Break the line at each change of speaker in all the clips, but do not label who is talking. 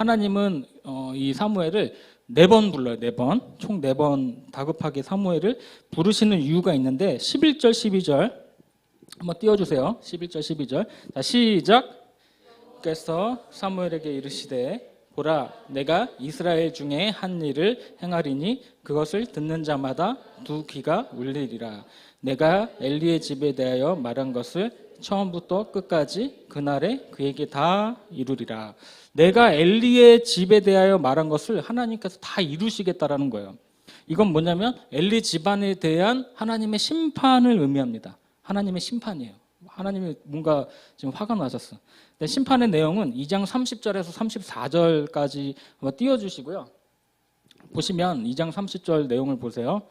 하나님은 이 사무엘을 4번 불러요. 4번. 총 4번 다급하게 사무엘을 부르시는 이유가 있는데 11절 12절 한번 띄워주세요. 11절 12절. 자, 시작. 께서 사무엘에게 이르시되 보라 내가 이스라엘 중에 한 일을 행하리니 그것을 듣는 자마다 두 귀가 울리리라. 내가 엘리의 집에 대하여 말한 것을 처음부터 끝까지 그날에 그에게 다 이루리라. 내가 엘리의 집에 대하여 말한 것을 하나님께서 다 이루시겠다라는 거예요. 이건 뭐냐면 엘리 집안에 대한 하나님의 심판을 의미합니다. 하나님의 심판이에요. 하나님이 뭔가 지금 화가 나셨어. 근데 심판의 내용은 2장 30절에서 34절까지 한번 띄워주시고요. 보시면 2장 30절 내용을 보세요.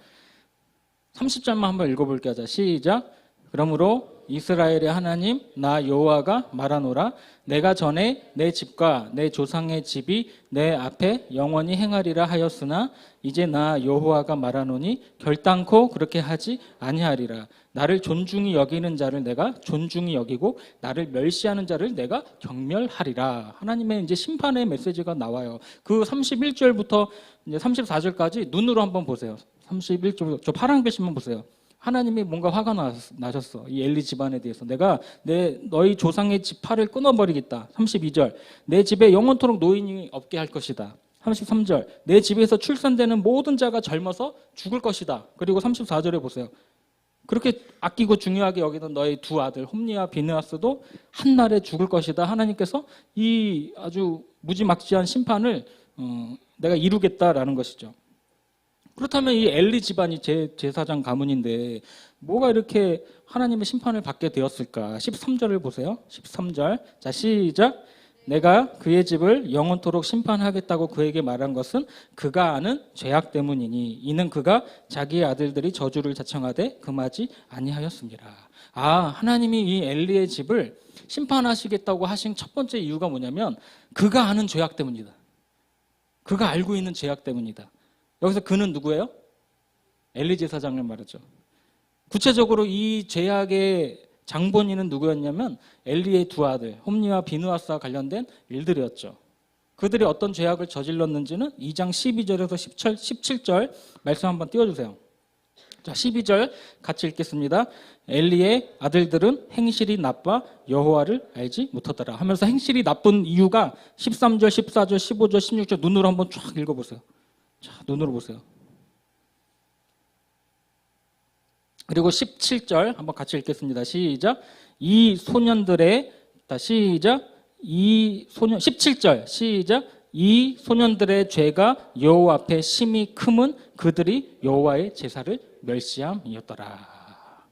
30절만 한번 읽어볼게요. 자, 시작. 그러므로 이스라엘의 하나님 나 여호와가 말하노라. 내가 전에 내 집과 내 조상의 집이 내 앞에 영원히 행하리라 하였으나 이제 나 여호와가 말하노니 결단코 그렇게 하지 아니하리라. 나를 존중히 여기는 자를 내가 존중히 여기고 나를 멸시하는 자를 내가 경멸하리라. 하나님의 이제 심판의 메시지가 나와요. 그 31절부터 이제 34절까지 눈으로 한번 보세요. 31절 저 파란 글씨만 보세요. 하나님이 뭔가 화가 나셨어. 이 엘리 집안에 대해서. 내가 너희 조상의 지파를 끊어버리겠다. 32절. 내 집에 영원토록 노인이 없게 할 것이다. 33절. 내 집에서 출산되는 모든 자가 젊어서 죽을 것이다. 그리고 34절에 보세요. 그렇게 아끼고 중요하게 여기는 너의 두 아들 홈니와 비느하스도 한날에 죽을 것이다. 하나님께서 이 아주 무지막지한 심판을 내가 이루겠다라는 것이죠. 그렇다면 이 엘리 집안이 제사장 가문인데 뭐가 이렇게 하나님의 심판을 받게 되었을까? 13절을 보세요. 13절. 자, 시작. 내가 그의 집을 영원토록 심판하겠다고 그에게 말한 것은 그가 아는 죄악 때문이니 이는 그가 자기의 아들들이 저주를 자청하되 금하지 아니하였습니다. 하나님이 이 엘리의 집을 심판하시겠다고 하신 첫 번째 이유가 뭐냐면 그가 아는 죄악 때문이다. 그가 알고 있는 죄악 때문이다. 여기서 그는 누구예요? 엘리 제사장을 말하죠. 구체적으로 이 죄악의 장본인은 누구였냐면 엘리의 두 아들 홈니와 비느하스와 관련된 일들이었죠. 그들이 어떤 죄악을 저질렀는지는 2장 12절에서 17절 말씀 한번 띄워주세요. 자, 12절 같이 읽겠습니다. 엘리의 아들들은 행실이 나빠 여호와를 알지 못하더라 하면서 행실이 나쁜 이유가 13절, 14절, 15절, 16절 눈으로 한번 쫙 읽어보세요. 자, 눈으로 보세요. 그리고 17절 한번 같이 읽겠습니다. 시작. 이 소년들의 17절 시작. 이 소년들의 죄가 여호와 앞에 심히 크면 그들이 여호와의 제사를 멸시함이었더라.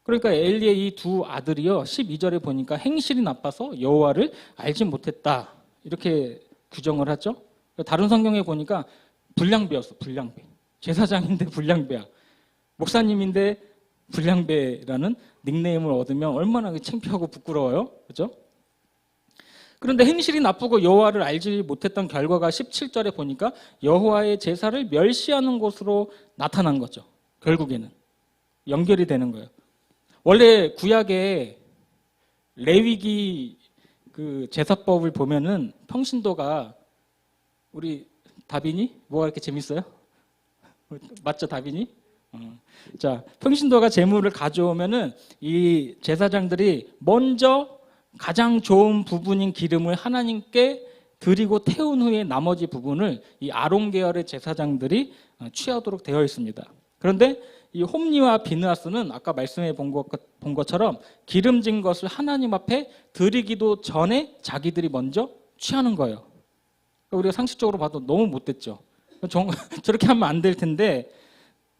그러니까 엘리의 이 두 아들이요 12절에 보니까 행실이 나빠서 여호와를 알지 못했다 이렇게 규정을 하죠. 다른 성경에 보니까 불량배였어. 불량배. 제사장인데 불량배야. 목사님인데 불량배라는 닉네임을 얻으면 얼마나 창피하고 부끄러워요. 그렇죠? 그런데 행실이 나쁘고 여호와를 알지 못했던 결과가 17절에 보니까 여호와의 제사를 멸시하는 것으로 나타난 거죠. 결국에는 연결이 되는 거예요. 원래 구약에 레위기 그 제사법을 보면은 평신도가 우리 다빈이 뭐가 이렇게 재밌어요? 맞죠, 다빈이? 자, 평신도가 제물을 가져오면은 이 제사장들이 먼저 가장 좋은 부분인 기름을 하나님께 드리고 태운 후에 나머지 부분을 이 아론 계열의 제사장들이 취하도록 되어 있습니다. 그런데 이 홈니와 비느하스는 아까 말씀해 본 것처럼 기름진 것을 하나님 앞에 드리기도 전에 자기들이 먼저 취하는 거예요. 우리가 상식적으로 봐도 너무 못됐죠. 저렇게 하면 안 될 텐데,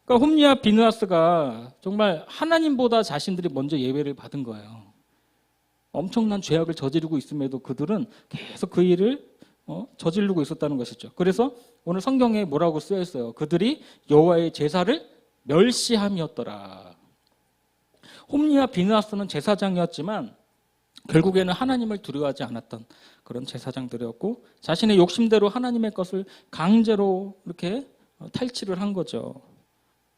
그러니까 홈니와 비느하스가 정말 하나님보다 자신들이 먼저 예배를 받은 거예요. 엄청난 죄악을 저지르고 있음에도 그들은 계속 그 일을 저지르고 있었다는 것이죠. 그래서 오늘 성경에 뭐라고 쓰여 있어요? 그들이 여호와의 제사를 멸시함이었더라. 홈니와 비느하스는 제사장이었지만 결국에는 하나님을 두려워하지 않았던 그런 제사장들이었고 자신의 욕심대로 하나님의 것을 강제로 이렇게 탈취를 한 거죠.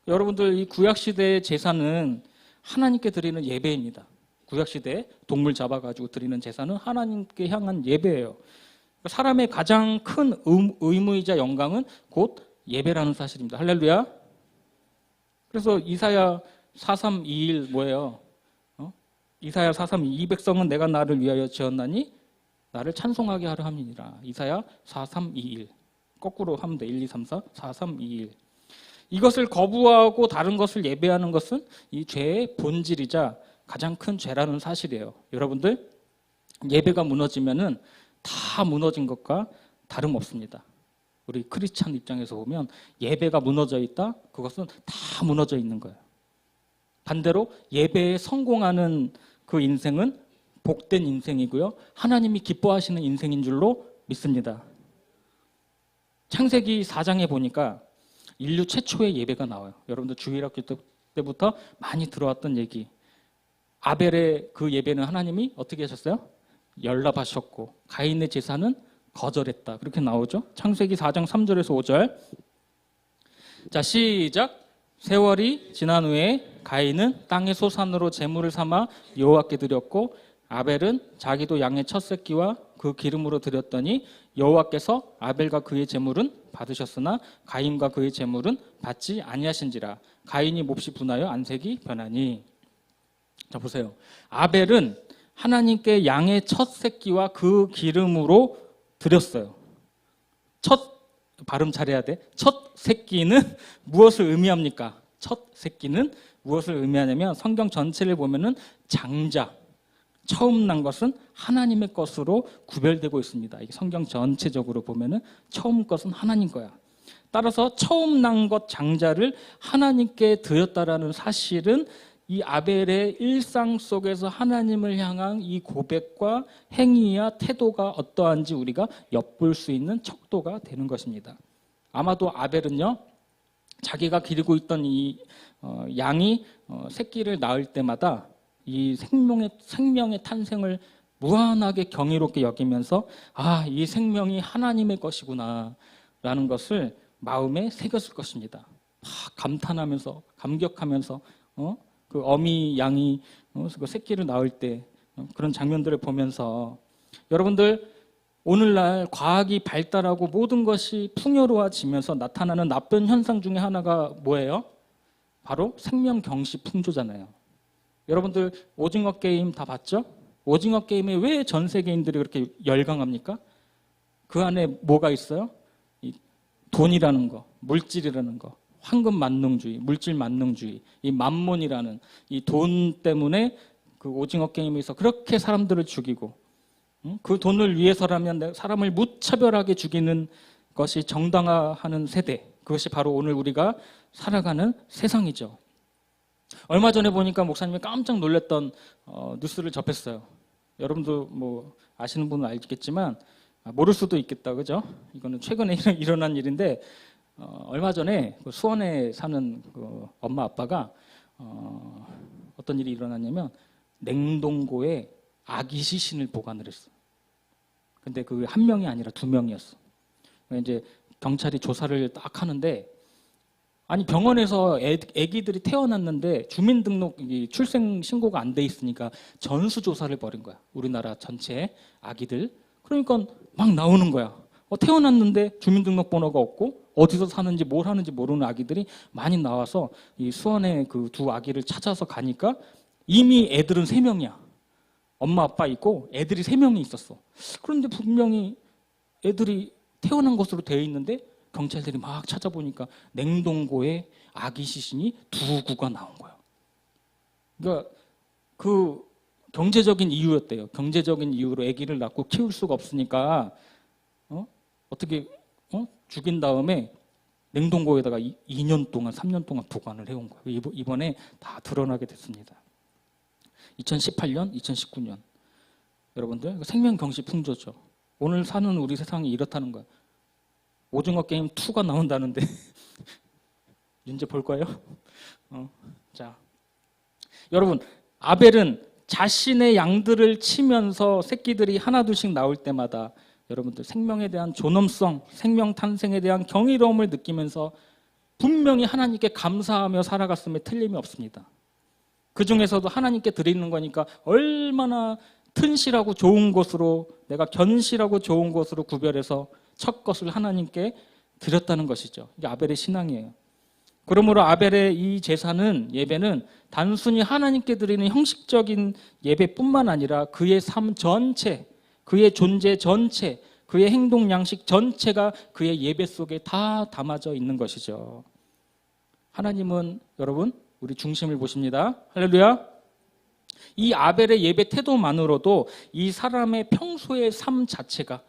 여러분들 이 구약시대의 제사는 하나님께 드리는 예배입니다. 구약시대에 동물 잡아가지고 드리는 제사는 하나님께 향한 예배예요. 사람의 가장 큰 의무이자 영광은 곧 예배라는 사실입니다. 할렐루야. 그래서 이사야 43:21 뭐예요? 이사야 4:3 이 백성은 내가 나를 위하여 지었나니 나를 찬송하게 하려 함이니라. 이사야 4:3-2-1 거꾸로 하면 돼. 1, 2, 3, 4, 4, 3, 2, 1. 이것을 거부하고 다른 것을 예배하는 것은 이 죄의 본질이자 가장 큰 죄라는 사실이에요. 여러분들 예배가 무너지면은 다 무너진 것과 다름없습니다. 우리 크리스찬 입장에서 보면 예배가 무너져 있다? 그것은 다 무너져 있는 거예요. 반대로 예배에 성공하는 그 인생은 복된 인생이고요. 하나님이 기뻐하시는 인생인 줄로 믿습니다. 창세기 4장에 보니까 인류 최초의 예배가 나와요. 여러분들 주일학교 때부터 많이 들어왔던 얘기. 아벨의 그 예배는 하나님이 어떻게 하셨어요? 연락하셨고 가인의 제사는 거절했다. 그렇게 나오죠. 창세기 4장 3절에서 5절. 자, 시작. 세월이 지난 후에 가인은 땅의 소산으로 제물을 삼아 여호와께 드렸고 아벨은 자기도 양의 첫 새끼와 그 기름으로 드렸더니 여호와께서 아벨과 그의 제물은 받으셨으나 가인과 그의 제물은 받지 아니하신지라. 가인이 몹시 분하여 안색이 변하니. 자, 보세요. 아벨은 하나님께 양의 첫 새끼와 그 기름으로 드렸어요. 발음 잘해야 돼. 첫 새끼는 무엇을 의미합니까? 첫 새끼는 무엇을 의미하냐면 성경 전체를 보면은 장자, 처음 난 것은 하나님의 것으로 구별되고 있습니다. 이게 성경 전체적으로 보면은 처음 것은 하나님 거야. 따라서 처음 난 것 장자를 하나님께 드렸다라는 사실은 이 아벨의 일상 속에서 하나님을 향한 이 고백과 행위와 태도가 어떠한지 우리가 엿볼 수 있는 척도가 되는 것입니다. 아마도 아벨은요, 자기가 기르고 있던 이 양이 새끼를 낳을 때마다 이 생명의 탄생을 무한하게 경이롭게 여기면서 이 생명이 하나님의 것이구나 라는 것을 마음에 새겼을 것입니다. 감탄하면서 감격하면서 그 어미 양이 그 새끼를 낳을 때 그런 장면들을 보면서 여러분들 오늘날 과학이 발달하고 모든 것이 풍요로워지면서 나타나는 나쁜 현상 중에 하나가 뭐예요? 바로 생명경시 풍조잖아요. 여러분들 오징어 게임 다 봤죠? 오징어 게임에 왜 전 세계인들이 그렇게 열광합니까? 그 안에 뭐가 있어요? 돈이라는 거, 물질이라는 거, 황금 만능주의, 물질 만능주의, 이 만몬이라는 이 돈 때문에 그 오징어 게임에서 그렇게 사람들을 죽이고 그 돈을 위해서라면 사람을 무차별하게 죽이는 것이 정당화하는 세대, 그것이 바로 오늘 우리가 살아가는 세상이죠. 얼마 전에 보니까 목사님이 깜짝 놀랐던 뉴스를 접했어요. 여러분도 뭐 아시는 분은 알겠지만 모를 수도 있겠다, 그죠? 이거는 최근에 일어난 일인데 얼마 전에 그 수원에 사는 그 엄마 아빠가 어떤 일이 일어났냐면 냉동고에 아기 시신을 보관을 했어. 근데 그 한 명이 아니라 두 명이었어. 이제 경찰이 조사를 딱 하는데 아니 병원에서 애기들이 태어났는데 주민등록 출생 신고가 안 돼 있으니까 전수 조사를 벌인 거야. 우리나라 전체 아기들. 그러니까 막 나오는 거야. 태어났는데 주민등록번호가 없고 어디서 사는지 뭘 하는지 모르는 아기들이 많이 나와서 이 수원에 그 두 아기를 찾아서 가니까 이미 애들은 3명이야. 엄마 아빠 있고 애들이 3명이 있었어. 그런데 분명히 애들이 태어난 것으로 되어 있는데 경찰들이 막 찾아보니까 냉동고에 아기 시신이 2구가 나온 거야. 그러니까 그 경제적인 이유였대요. 경제적인 이유로 아기를 낳고 키울 수가 없으니까 어떻게 죽인 다음에 냉동고에다가 2년 동안 3년 동안 보관을 해온 거예요. 이번에 다 드러나게 됐습니다. 2018년, 2019년 여러분들 생명경시 풍조죠. 오늘 사는 우리 세상이 이렇다는 거예요. 오징어 게임 2가 나온다는데 이제 볼 거예요? 자, 여러분 아벨은 자신의 양들을 치면서 새끼들이 하나둘씩 나올 때마다 여러분들 생명에 대한 존엄성, 생명 탄생에 대한 경이로움을 느끼면서 분명히 하나님께 감사하며 살아갔음에 틀림이 없습니다. 그 중에서도 하나님께 드리는 거니까 얼마나 튼실하고 좋은 것으로, 내가 견실하고 좋은 것으로 구별해서 첫 것을 하나님께 드렸다는 것이죠. 이게 아벨의 신앙이에요. 그러므로 아벨의 이 제사는, 예배는 단순히 하나님께 드리는 형식적인 예배뿐만 아니라 그의 삶 전체, 그의 존재 전체, 그의 행동 양식 전체가 그의 예배 속에 다 담아져 있는 것이죠. 하나님은 여러분 우리 중심을 보십니다. 할렐루야. 이 아벨의 예배 태도만으로도 이 사람의 평소의 삶 자체가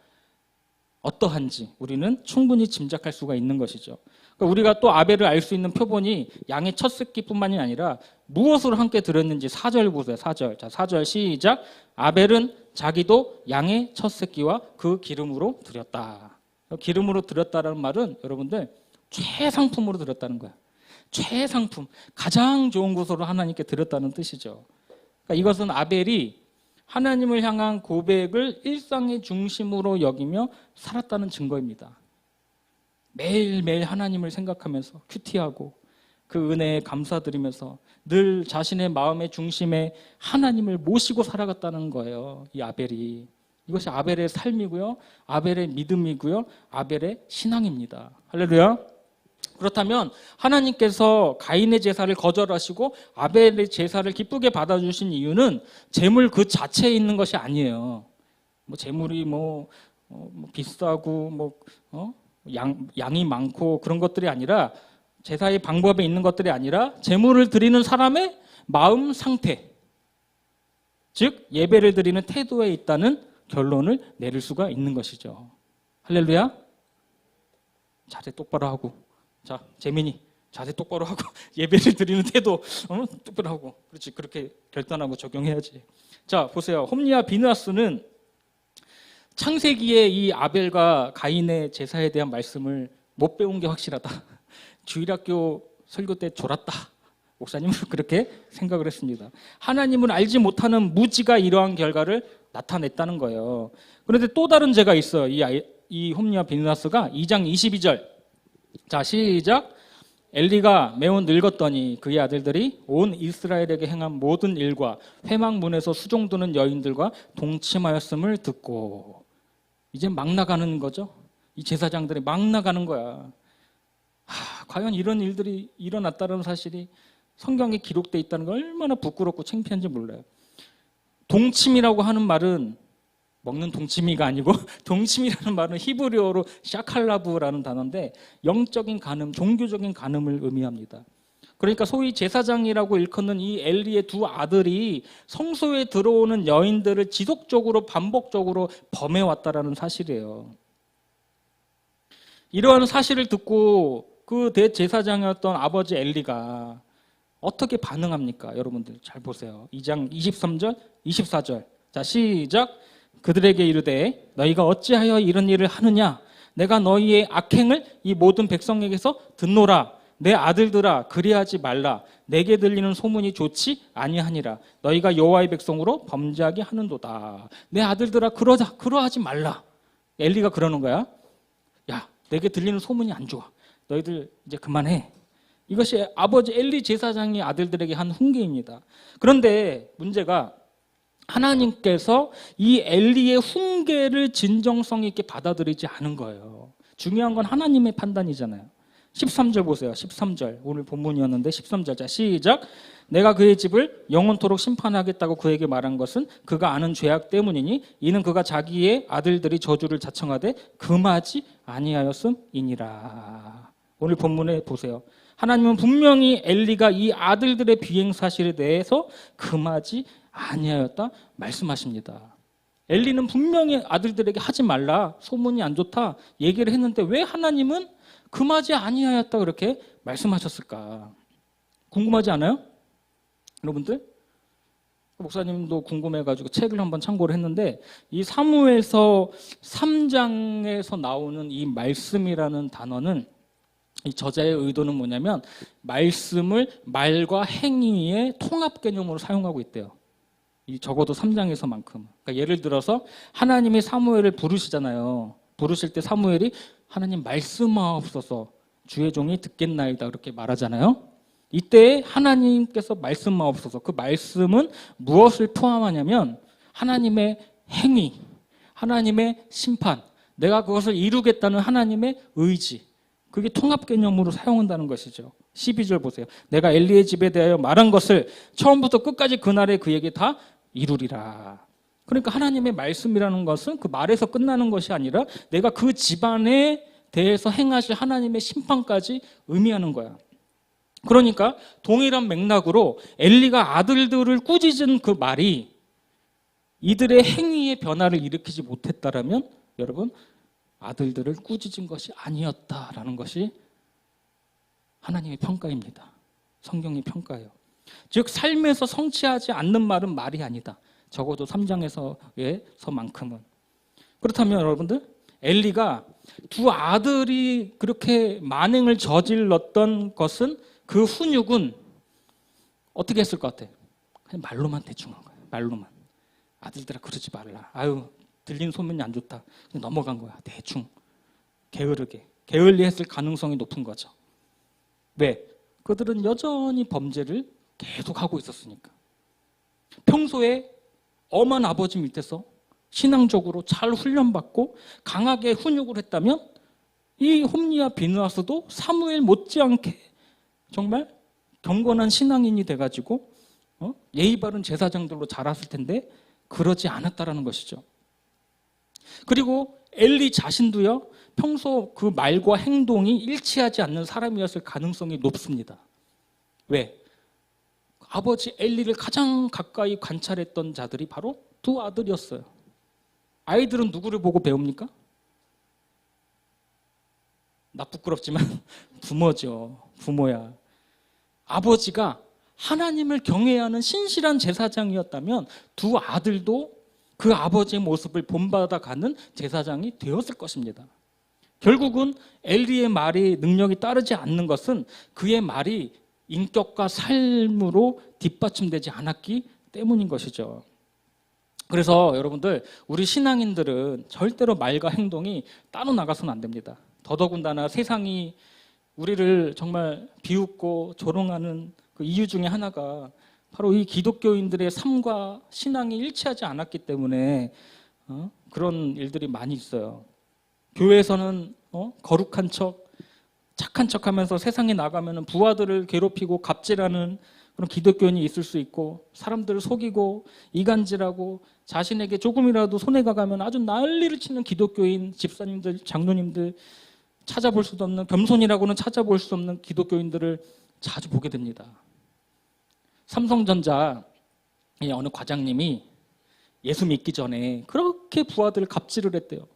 어떠한지 우리는 충분히 짐작할 수가 있는 것이죠. 그러니까 우리가 또 아벨을 알 수 있는 표본이 양의 첫 새끼뿐만이 아니라 무엇으로 함께 드렸는지 4절 보세요. 4절. 자, 4절 시작. 아벨은 자기도 양의 첫 새끼와 그 기름으로 드렸다. 기름으로 드렸다라는 말은 여러분들 최상품으로 드렸다는 거야. 최상품, 가장 좋은 것으로 하나님께 드렸다는 뜻이죠. 그러니까 이것은 아벨이 하나님을 향한 고백을 일상의 중심으로 여기며 살았다는 증거입니다. 매일매일 하나님을 생각하면서 큐티하고 그 은혜에 감사드리면서 늘 자신의 마음의 중심에 하나님을 모시고 살아갔다는 거예요. 이 아벨이. 이것이 아벨의 삶이고요. 아벨의 믿음이고요. 아벨의 신앙입니다. 할렐루야. 그렇다면 하나님께서 가인의 제사를 거절하시고 아벨의 제사를 기쁘게 받아주신 이유는 제물 그 자체에 있는 것이 아니에요. 뭐 제물이 비싸고 양이 많고 그런 것들이 아니라, 제사의 방법에 있는 것들이 아니라 제물을 드리는 사람의 마음 상태, 즉 예배를 드리는 태도에 있다는 결론을 내릴 수가 있는 것이죠. 할렐루야. 자세 똑바로 하고, 자 재민이 자세 똑바로 하고 예배를 드리는 태도 똑바로 하고, 그렇지, 그렇게 결단하고 적용해야지. 자 보세요. 홈리와 비느하스는 창세기에 이 아벨과 가인의 제사에 대한 말씀을 못 배운 게 확실하다. 주일학교 설교 때 졸았다. 목사님은 그렇게 생각을 했습니다. 하나님을 알지 못하는 무지가 이러한 결과를 나타냈다는 거예요. 그런데 또 다른 죄가 있어요. 이 홈리와 비느하스가 2장 22절. 자 시작. 엘리가 매우 늙었더니 그의 아들들이 온 이스라엘에게 행한 모든 일과 회막문에서 수종드는 여인들과 동침하였음을 듣고, 이제 막 나가는 거죠. 이 제사장들이 막 나가는 거야. 과연 이런 일들이 일어났다는 사실이 성경에 기록되어 있다는 걸 얼마나 부끄럽고 창피한지 몰라요. 동침이라고 하는 말은 먹는 동치미가 아니고 동침이라는 말은 히브리어로 샤칼라브라는 단어인데 영적인 간음, 종교적인 간음을 의미합니다. 그러니까 소위 제사장이라고 일컫는 이 엘리의 두 아들이 성소에 들어오는 여인들을 지속적으로 반복적으로 범해왔다라는 사실이에요. 이러한 사실을 듣고 그 대제사장이었던 아버지 엘리가 어떻게 반응합니까? 여러분들 잘 보세요. 2장 23절, 24절. 자 시작. 그들에게 이르되 너희가 어찌하여 이런 일을 하느냐? 내가 너희의 악행을 이 모든 백성에게서 듣노라. 내 아들들아 그리하지 말라. 내게 들리는 소문이 좋지 아니하니라. 너희가 여호와의 백성으로 범죄하게 하는도다. 내 아들들아 그러하지 말라. 엘리가 그러는 거야. 야, 내게 들리는 소문이 안 좋아. 너희들 이제 그만해. 이것이 아버지 엘리 제사장이 아들들에게 한 훈계입니다. 그런데 문제가 하나님께서 이 엘리의 훈계를 진정성 있게 받아들이지 않은 거예요. 중요한 건 하나님의 판단이잖아요. 13절 보세요. 13절. 오늘 본문이었는데 13절. 자, 시작. 내가 그의 집을 영원토록 심판하겠다고 그에게 말한 것은 그가 아는 죄악 때문이니 이는 그가 자기의 아들들이 저주를 자청하되 금하지 아니하였음이니라. 오늘 본문에 보세요. 하나님은 분명히 엘리가 이 아들들의 비행 사실에 대해서 금하지 아니하였다 말씀하십니다. 엘리는 분명히 아들들에게 하지 말라, 소문이 안 좋다 얘기를 했는데 왜 하나님은 금하지 아니하였다 그렇게 말씀하셨을까? 궁금하지 않아요? 여러분들? 목사님도 궁금해가지고 책을 한번 참고를 했는데 이 사무엘서 3장에서 나오는 이 말씀이라는 단어는 이 저자의 의도는 뭐냐면 말씀을 말과 행위의 통합 개념으로 사용하고 있대요. 이 적어도 3장에서만큼. 그러니까 예를 들어서 하나님이 사무엘을 부르시잖아요. 부르실 때 사무엘이 하나님 말씀하옵소서 주의 종이 듣겠나이다 그렇게 말하잖아요. 이때 하나님께서 말씀하옵소서, 그 말씀은 무엇을 포함하냐면 하나님의 행위, 하나님의 심판, 내가 그것을 이루겠다는 하나님의 의지, 그게 통합 개념으로 사용한다는 것이죠. 12절 보세요. 내가 엘리의 집에 대하여 말한 것을 처음부터 끝까지 그날에 그에게 다 이루리라. 그러니까 하나님의 말씀이라는 것은 그 말에서 끝나는 것이 아니라 내가 그 집안에 대해서 행하실 하나님의 심판까지 의미하는 거야. 그러니까 동일한 맥락으로 엘리가 아들들을 꾸짖은 그 말이 이들의 행위의 변화를 일으키지 못했다라면 여러분, 아들들을 꾸짖은 것이 아니었다라는 것이 하나님의 평가입니다. 성경의 평가예요. 즉 삶에서 성취하지 않는 말은 말이 아니다. 적어도 3장에서만큼은. 그렇다면 여러분들, 엘리가 두 아들이 그렇게 만행을 저질렀던 것은 그 훈육은 어떻게 했을 것 같아? 그냥 말로만 대충 한 거야. 말로만. 아들들아 그러지 말라. 아유 들린 소문이 안 좋다. 그냥 넘어간 거야. 대충. 게으르게. 게을리 했을 가능성이 높은 거죠. 왜? 그들은 여전히 범죄를 계속하고 있었으니까. 평소에 엄한 아버지 밑에서 신앙적으로 잘 훈련받고 강하게 훈육을 했다면 이 홈리와 비느하스도 사무엘 못지않게 정말 경건한 신앙인이 돼가지고 예의 바른 제사장들로 자랐을 텐데 그러지 않았다라는 것이죠. 그리고 엘리 자신도요, 평소 그 말과 행동이 일치하지 않는 사람이었을 가능성이 높습니다. 왜? 아버지 엘리를 가장 가까이 관찰했던 자들이 바로 두 아들이었어요. 아이들은 누구를 보고 배웁니까? 나 부끄럽지만 부모죠. 부모야. 아버지가 하나님을 경외해야 하는 신실한 제사장이었다면 두 아들도 그 아버지의 모습을 본받아가는 제사장이 되었을 것입니다. 결국은 엘리의 말이 능력이 따르지 않는 것은 그의 말이 인격과 삶으로 뒷받침되지 않았기 때문인 것이죠. 그래서 여러분들, 우리 신앙인들은 절대로 말과 행동이 따로 나가서는 안 됩니다. 더더군다나 세상이 우리를 정말 비웃고 조롱하는 그 이유 중에 하나가 바로 이 기독교인들의 삶과 신앙이 일치하지 않았기 때문에 그런 일들이 많이 있어요. 교회에서는 거룩한 척, 착한 척하면서 세상에 나가면 부하들을 괴롭히고 갑질하는 그런 기독교인이 있을 수 있고, 사람들을 속이고 이간질하고 자신에게 조금이라도 손해가 가면 아주 난리를 치는 기독교인, 집사님들, 장로님들, 찾아볼 수도 없는, 겸손이라고는 찾아볼 수 없는 기독교인들을 자주 보게 됩니다. 삼성전자 어느 과장님이 예수 믿기 전에 그렇게 부하들을 갑질을 했대요.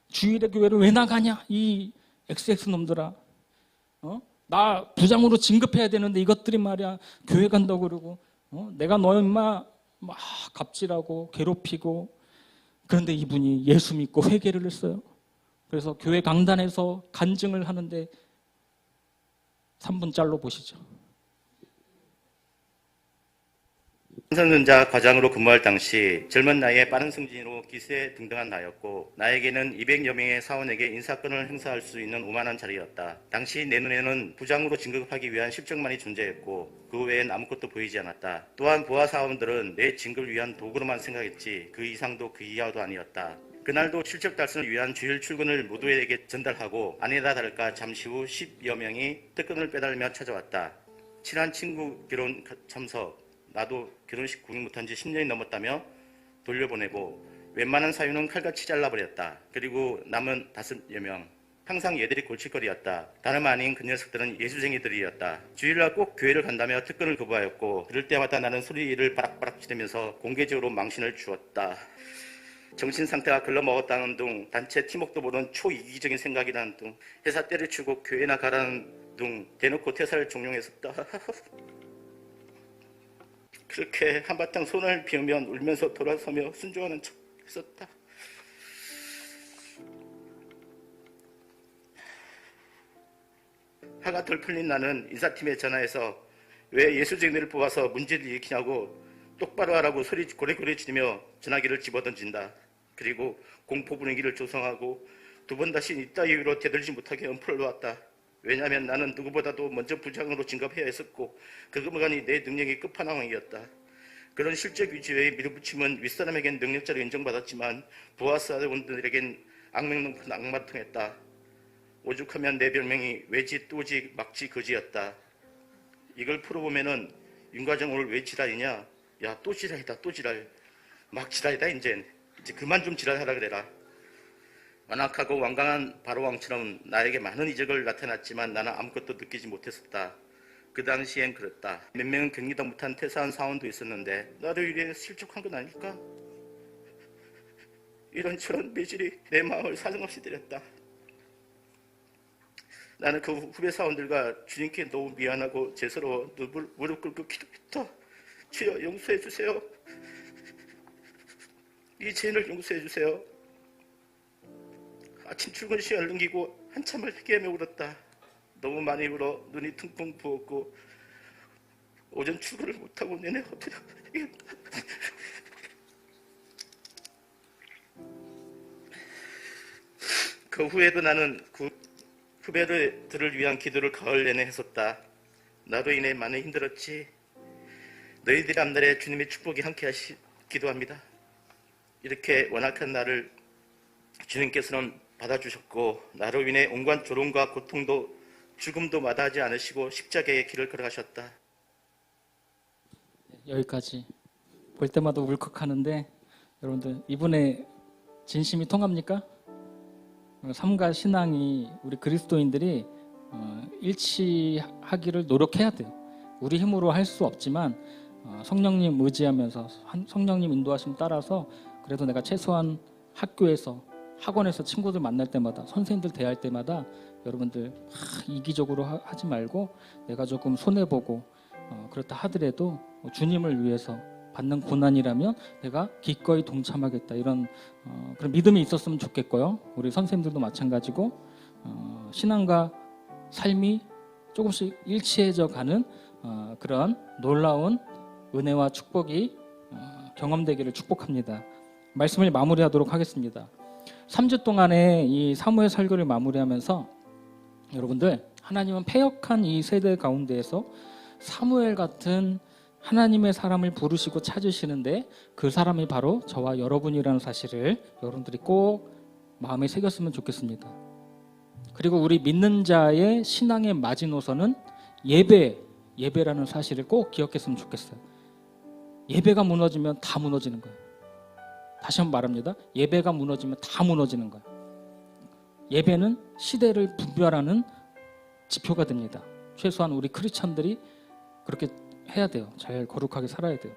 주일에 교회를 왜 나가냐 이 XX 놈들아, 나 부장으로 진급해야 되는데 이것들이 말이야 교회 간다고 그러고, 내가 너 인마 막 갑질하고 괴롭히고. 그런데 이분이 예수 믿고 회개를 했어요. 그래서 교회 강단에서 간증을 하는데 3분짤로 보시죠.
삼성전자 과장으로 근무할 당시 젊은 나이에 빠른 승진으로 기세에 등등한 나였고, 나에게는 200여 명의 사원에게 인사권을 행사할 수 있는 오만한 자리였다. 당시 내 눈에는 부장으로 진급하기 위한 실적만이 존재했고 그 외엔 아무것도 보이지 않았다. 또한 부하 사원들은 내 진급을 위한 도구로만 생각했지 그 이상도 그 이하도 아니었다. 그날도 실적 달성을 위한 주일 출근을 모두에게 전달하고 아니나 다를까 잠시 후 10여 명이 특권을 빼달며 찾아왔다. 친한 친구 결혼 참석, 나도 결혼식 구경 못한 지 10년이 넘었다며 돌려보내고, 웬만한 사유는 칼같이 잘라버렸다. 그리고 남은 5여 명, 항상 얘들이 골칫거리였다. 다름 아닌 그 녀석들은 예수쟁이들이었다. 주일날 꼭 교회를 간다며 특권을 거부하였고, 그럴 때마다 나는 소리를 바락바락 지르면서 공개적으로 망신을 주었다. 정신 상태가 글러먹었다는 둥, 단체 팀워크도 모르는 초이기적인 생각이라는 둥, 회사 때려치고 교회나 가라는 둥, 대놓고 퇴사를 종용했었다. 그렇게 한바탕 손을 비우며 울면서 돌아서며 순종하는 척 했었다. 화가 덜 풀린 나는 인사팀에 전화해서 왜 예수쟁이를 뽑아서 문제를 일으키냐고 똑바로 하라고 소리 고래고래 지르며 전화기를 집어던진다. 그리고 공포 분위기를 조성하고 두 번 다시 이따 이유로 되돌지 못하게 엄포를 놓았다. 왜냐하면 나는 누구보다도 먼저 부장으로 진급해야 했었고 그것만이 내 능력이 끝판왕이었다. 그런 실적 위주의 밀어붙임은 윗사람에겐 능력자로 인정받았지만 부하 사원들에겐 악명 높은 악마로 통했다. 오죽하면 내 별명이 외지, 또지, 막지, 거지였다. 이걸 풀어보면은 윤과장 오늘 왜 지랄이냐? 야, 또 지랄이다, 또 지랄. 막 지랄이다, 이제 그만 좀 지랄하라 그래라. 완악하고 완강한 바로왕처럼 나에게 많은 이적을 나타났지만 나는 아무것도 느끼지 못했었다. 그 당시엔 그랬다. 몇 명은 경기도 못한 퇴사한 사원도 있었는데 나를 위해 실족한 건 아닐까? 이런저런 매질이 내 마음을 사정없이 때렸다. 나는 그 후배 사원들과 주님께 너무 미안하고 죄스러워 무릎 꿇고 기도했다. 주여 용서해 주세요. 이 죄인을 용서해 주세요. 아침 출근 시간을 넘기고 한참을 회개하며 울었다. 너무 많이 울어 눈이 퉁퉁 부었고 오전 출근을 못하고 내내 헛되다. 그 후에도 나는 그 후배들을 위한 기도를 가을 내내 했었다. 나로 인해 많이 힘들었지. 너희들의 앞날에 주님의 축복이 함께 기도합니다. 이렇게 완악한 나를 주님께서는 받아주셨고 나로 인해 온갖 조롱과 고통도 죽음도 마다하지 않으시고 십자가의 길을 걸어가셨다.
여기까지. 볼 때마다 울컥하는데 여러분들 이분의 진심이 통합니까? 삶과 신앙이 우리 그리스도인들이 일치하기를 노력해야 돼요. 우리 힘으로 할 수 없지만 성령님 의지하면서 성령님 인도하심 따라서 그래도 내가 최소한 학교에서 학원에서 친구들 만날 때마다 선생님들 대할 때마다 여러분들 이기적으로 하지 말고 내가 조금 손해보고 그렇다 하더라도 주님을 위해서 받는 고난이라면 내가 기꺼이 동참하겠다 이런 그런 믿음이 있었으면 좋겠고요. 우리 선생님들도 마찬가지고 신앙과 삶이 조금씩 일치해져 가는 그런 놀라운 은혜와 축복이 경험되기를 축복합니다. 말씀을 마무리하도록 하겠습니다. 3주 동안의 이 사무엘 설교를 마무리하면서 여러분들 하나님은 패역한 이 세대 가운데에서 사무엘 같은 하나님의 사람을 부르시고 찾으시는데 그 사람이 바로 저와 여러분이라는 사실을 여러분들이 꼭 마음에 새겼으면 좋겠습니다. 그리고 우리 믿는 자의 신앙의 마지노선은 예배라는 사실을 꼭 기억했으면 좋겠어요. 예배가 무너지면 다 무너지는 거예요. 다시 한번 말합니다. 예배가 무너지면 다 무너지는 거예요. 예배는 시대를 분별하는 지표가 됩니다. 최소한 우리 크리스천들이 그렇게 해야 돼요. 잘 거룩하게 살아야 돼요.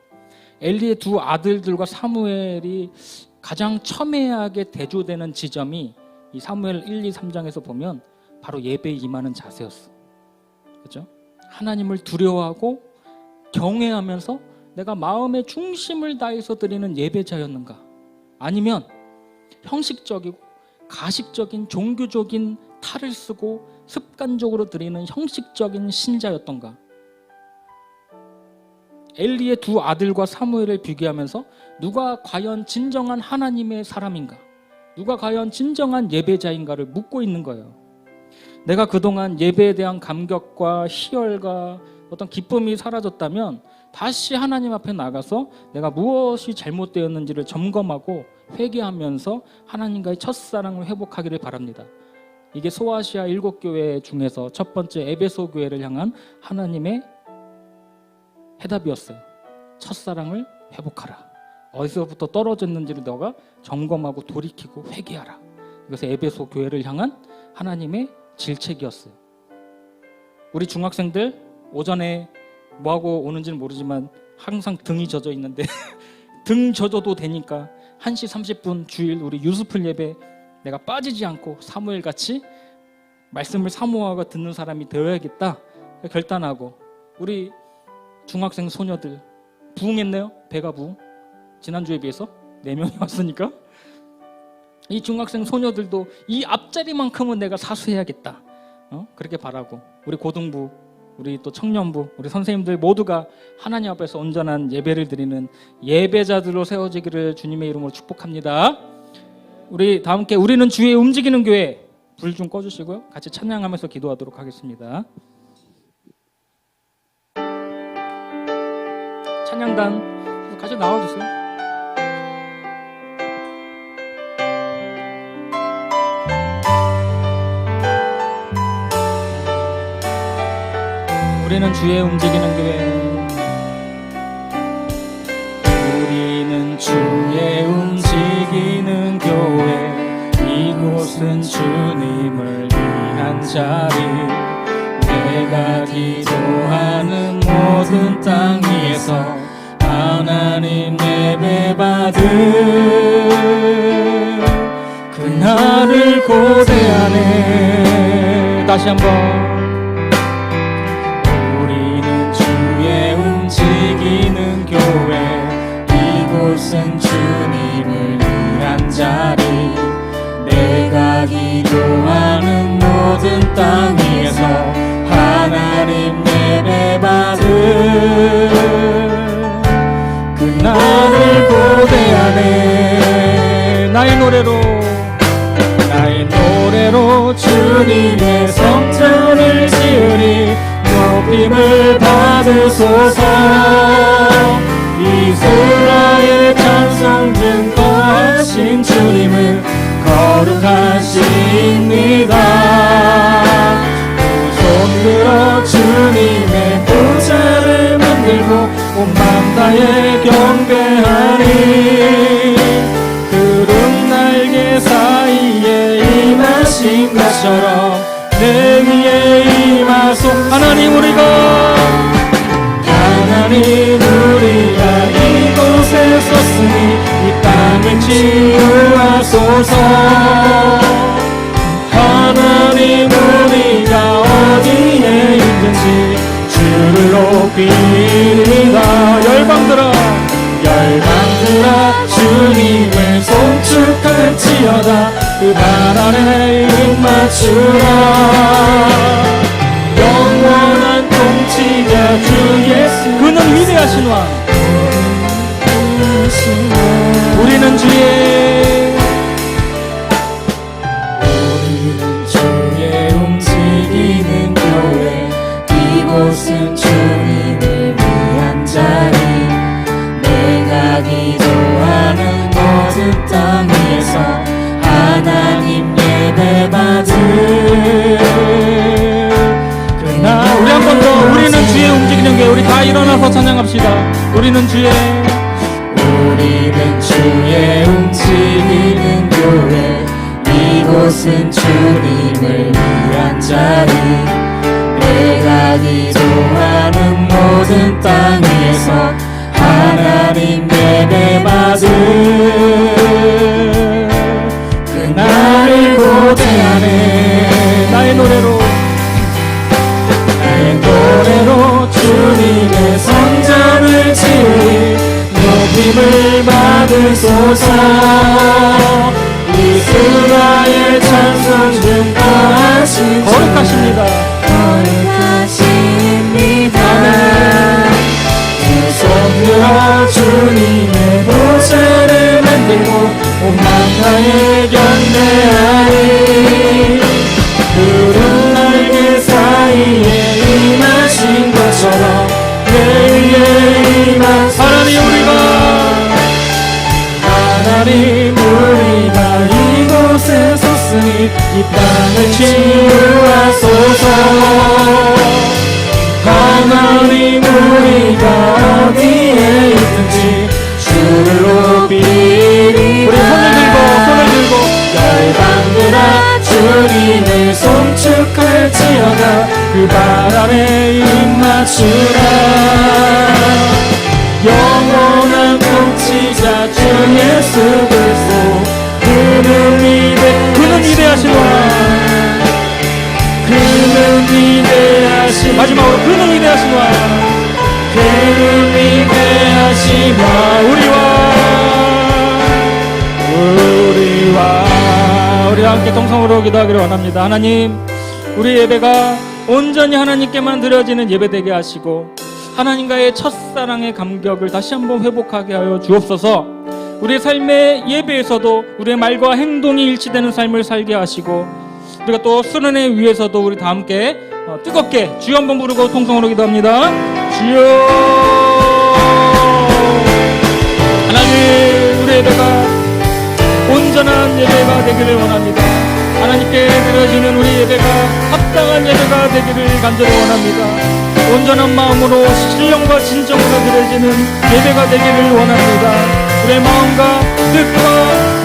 엘리의 두 아들들과 사무엘이 가장 첨예하게 대조되는 지점이 이 사무엘 1, 2, 3장에서 보면 바로 예배에 임하는 자세였어. 그렇죠? 하나님을 두려워하고 경외하면서 내가 마음의 중심을 다해서 드리는 예배자였는가? 아니면 형식적이고 가식적인 종교적인 탈을 쓰고 습관적으로 드리는 형식적인 신자였던가? 엘리의 두 아들과 사무엘을 비교하면서 누가 과연 진정한 하나님의 사람인가? 누가 과연 진정한 예배자인가를 묻고 있는 거예요. 내가 그동안 예배에 대한 감격과 희열과 어떤 기쁨이 사라졌다면 다시 하나님 앞에 나가서 내가 무엇이 잘못되었는지를 점검하고 회개하면서 하나님과의 첫사랑을 회복하기를 바랍니다. 이게 소아시아 7교회 중에서 첫 번째 에베소 교회를 향한 하나님의 해답이었어요. 첫사랑을 회복하라. 어디서부터 떨어졌는지를 너가 점검하고 돌이키고 회개하라. 이것은 에베소 교회를 향한 하나님의 질책이었어요. 우리 중학생들 오전에 뭐하고 오는지는 모르지만 항상 등이 젖어 있는데 등 젖어도 되니까 1시 30분 주일 우리 유스풀 예배 내가 빠지지 않고 사무엘같이 말씀을 사모하고 듣는 사람이 되어야겠다 결단하고 우리 중학생 소녀들 부흥했네요. 배가 부흥. 지난주에 비해서 4명이 왔으니까 이 중학생 소녀들도 이 앞자리만큼은 내가 사수해야겠다. 그렇게 바라고 우리 고등부 우리 또 청년부 우리 선생님들 모두가 하나님 앞에서 온전한 예배를 드리는 예배자들로 세워지기를 주님의 이름으로 축복합니다. 우리 다 함께 우리는 주의 움직이는 교회 불 좀 꺼주시고요. 같이 찬양하면서 기도하도록 하겠습니다. 찬양단 같이 나와주세요. 우리는 주의 움직이는 교회. 우리는 주의 움직이는 교회. 이곳은 주님을 위한 자리. 내가 기도하는 모든 땅 위에서 하나님 예배받을 그날을 고대하네. 다시 한번. 우리는 주의 움직이는 교회. 이곳은 주님을 위한 자리. 내가 기도하는 모든 땅 위에서 하나님 예배받을 그날을 고대하네. 나의 노래로 주님의 성전을 지으리. 높임을 받으소서. 이스라엘 찬송 증거하신 주님은 거룩하십니다. 손들어 주님의 보좌를 만들고 온 맘 다해 경배하리. 구름 날개 사이에 임하신 것처럼 내 위에 임하소. 하나님 우리가 이곳에 섰으니 이 땅을 치유하소서. 하나님 우리가 어디에 있든지 주를 높이리라. 열방들아 주님을 송축할지어다. 그 발 아래 입 맞추라. 영원한 통치자 주 예수. 그는 위대하신 왕. 우리는 주의 움직이는 교회. 이곳은 주님을 위한 자리. 내가 기도하는 모든 땅 위에서 하나님 예배받을 그날. 우리 한 번 더. 우리는 주의 움직이는 교회. 우리 다 일어나서 찬양합시다. 우리는 주의 움직이는 교회. 이곳은 주님을 위한 자리. 내가 기도하는 모든 땅 위에서 하나님 예배받을 그날을 고대하네. 나의 노래로 주님의 성전을 지으리. 높임을 받으소서. 이스라엘 찬송 증거하신 거룩하십니다. 두 손들어 주님의 보좌를 만들고 온 맘 다해 경배하리. 구름 날개 사이에 임하신 것처럼 내 위에 임하소서. 하나님 우리가 이곳에 섰으니 이 땅을 치유하소서. 하나님 우리가 어디에 있든지 주를 높이리. 우리 손을 들고 열방들아 주님을 송축할지어다. 그 발 아래 입 맞추라. 영원한 통치자 주 예수 그리스도. 그는 위대하신 왕. 그는 위대하신 마지막으로 그는 위대하신 왕. 그는 위대하신 왕. 우리 함께 동성으로 기도하기를 원합니다. 하나님, 우리 예배가 온전히 하나님께만 드려지는 예배되게 하시고 하나님과의 첫사랑의 감격을 다시 한번 회복하게 하여 주옵소서. 우리의 삶의 예배에서도 우리의 말과 행동이 일치되는 삶을 살게 하시고 우리가 또 수련회 위에서도 우리 다 함께 뜨겁게 주여 한번 부르고 통성으로 기도합니다. 주여 하나님, 우리 예배가 온전한 예배가 되기를 원합니다. 하나님께 드려지는 우리 예배가 합당한 예배가 되기를 간절히 원합니다. 온전한 마음으로 신령과 진정으로 드려지는 예배가 되기를 원합니다. 우리의 마음과 뜻과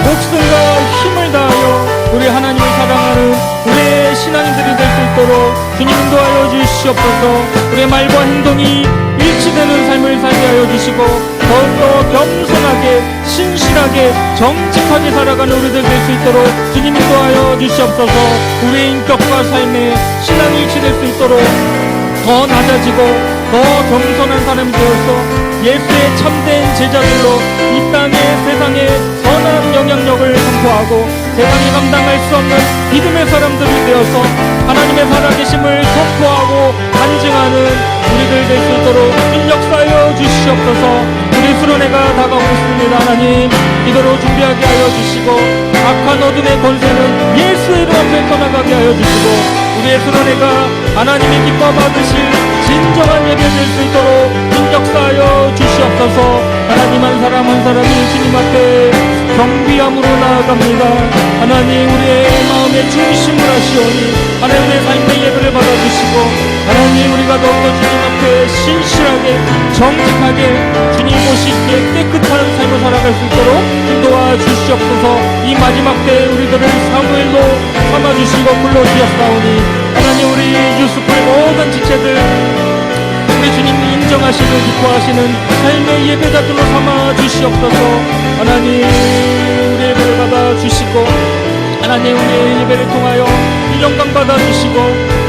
목숨과 힘을 다하여 우리 하나님을 사랑하는 우리의 신앙인들이 될 수 있도록 주님 인도하여 주시옵소서. 우리의 말과 행동이 일치되는 삶을 살게 하여 주시고 더욱더 겸손하게 신실하게 정직하게 살아가는 우리들 될 수 있도록 주님 인도하여 주시옵소서. 우리의 인격과 삶에 신앙이 일치될 수 있도록 더 낮아지고 더 겸손한 사람이 되어서 예수의 참된 제자들로 이 땅에 세상에 선한 영향력을 선포하고 세상이 감당할 수 없는 믿음의 사람들이 되어서 하나님의 살아계심을 선포하고 간증하는 우리들 될 수 있도록 인력사하여 주시옵소서. 우리 수련회가 다가오고 있습니다. 하나님, 기도로 준비하게 하여 주시고 악한 어둠의 권세는 예수의 이름 앞에 떠나가게 하여 주시고 우리의 수련회가 하나님의 기뻐 받으실 진정한 예배 될 수 있도록 인력사하여 주시옵소서. 하나님, 한 사람 한 사람이 주님 앞에 경비함으로 나아갑니다. 하나님, 우리의 마음의 중심을 하시오니 하나님의 삶의 예배를 받아주시고 하나님, 우리가 더욱더 주님 앞에 신실하게 정직하게 주님 보시기에 깨끗한 삶을 살아갈 수 있도록 인도하 주시옵소서. 이 마지막 때 우리들을 사무엘로 삼아주시고 불러주셨사오니 하나님, 우리 유스풀 모든 지체들 우리 주님이 인정하시는 기뻐하시는 삶의 예배자들로 삼아 주시옵소서. 하나님, 우리 예배를 받아 주시고 하나님, 우리의 예배를 통하여 영광 받아 주시고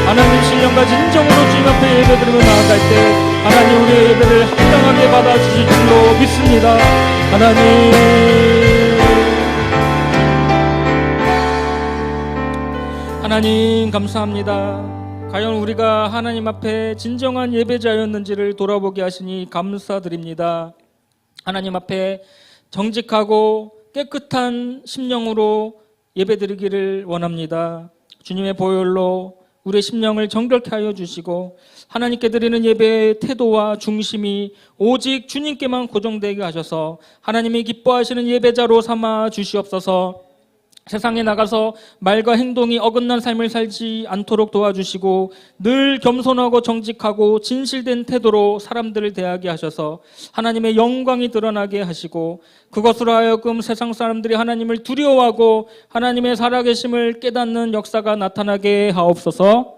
하나님, 신령과 진정으로 주님 앞에 예배드리며 나아갈 때 하나님, 우리의 예배를 합당하게 받아 주실 줄로 믿습니다. 하나님, 감사합니다. 과연 우리가 하나님 앞에 진정한 예배자였는지를 돌아보게 하시니 감사드립니다. 하나님 앞에 정직하고 깨끗한 심령으로 예배드리기를 원합니다. 주님의 보혈로 우리의 심령을 정결케 하여 주시고 하나님께 드리는 예배의 태도와 중심이 오직 주님께만 고정되게 하셔서 하나님이 기뻐하시는 예배자로 삼아 주시옵소서. 세상에 나가서 말과 행동이 어긋난 삶을 살지 않도록 도와주시고 늘 겸손하고 정직하고 진실된 태도로 사람들을 대하게 하셔서 하나님의 영광이 드러나게 하시고 그것으로 하여금 세상 사람들이 하나님을 두려워하고 하나님의 살아계심을 깨닫는 역사가 나타나게 하옵소서.